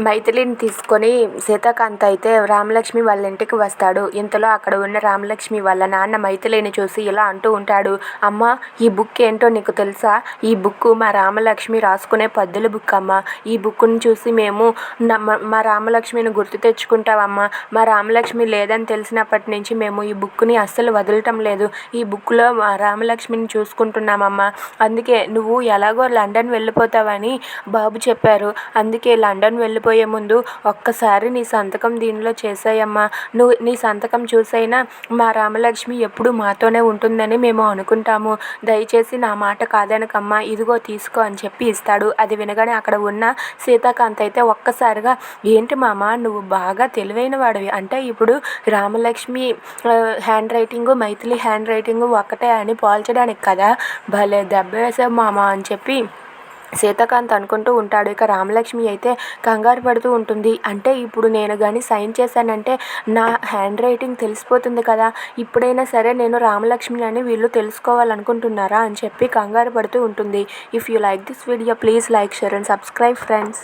మైథిలిని తీసుకొని సీతాకాంత్ అయితే రామలక్ష్మి వాళ్ళ ఇంటికి వస్తాడు. ఇంతలో అక్కడ ఉన్న రామలక్ష్మి వాళ్ళ నాన్న మైథిలిని చూసి ఇలా అంటూ ఉంటాడు, అమ్మ ఈ బుక్ ఏంటో నీకు తెలుసా? ఈ బుక్ మా రామలక్ష్మి రాసుకునే పద్దుల బుక్ అమ్మ. ఈ బుక్ని చూసి మేము మా రామలక్ష్మిని గుర్తు తెచ్చుకుంటామమ్మా. మా రామలక్ష్మి లేదని తెలిసినప్పటి నుంచి మేము ఈ బుక్ని అస్సలు వదలటం లేదు. ఈ బుక్లో మా రామలక్ష్మిని చూసుకుంటున్నామమ్మా. అందుకే నువ్వు ఎలాగో లండన్ వెళ్ళిపోతావని బాబు చెప్పారు. అందుకే లండన్ వెళ్ళిపోయే ముందు ఒక్కసారి నీ సంతకం దీనిలో చేసాయమ్మా. నువ్వు నీ సంతకం చూసైనా మా రామలక్ష్మి ఎప్పుడు మాతోనే ఉంటుందని మేము అనుకుంటాము. దయచేసి నా మాట కాదనకమ్మా, ఇదిగో తీసుకో అని చెప్పి ఇస్తాడు. అది వినగానే అక్కడ ఉన్న సీతాకాంత్ అయితే ఒక్కసారిగా, ఏంటి మామ నువ్వు బాగా తెలివైన వాడివి, అంటే ఇప్పుడు Ramalakshmi handwriting Maithili handwriting ఒక్కటే అని పోల్చడానికి కదా, భలే దెబ్బ వేసావు మామ అని చెప్పి సీతాకాంత్ అనుకుంటూ ఉంటాడు. ఇక రామలక్ష్మి అయితే కంగారు పడుతూ ఉంటుంది. అంటే ఇప్పుడు నేను కానీ సైన్ చేశానంటే నా హ్యాండ్ రైటింగ్ తెలిసిపోతుంది కదా, ఇప్పుడైనా సరే నేను రామలక్ష్మిని అని వీళ్ళు తెలుసుకోవాలనుకుంటున్నారా అని చెప్పి కంగారు పడుతూ ఉంటుంది. If you like this video please like, share and subscribe friends.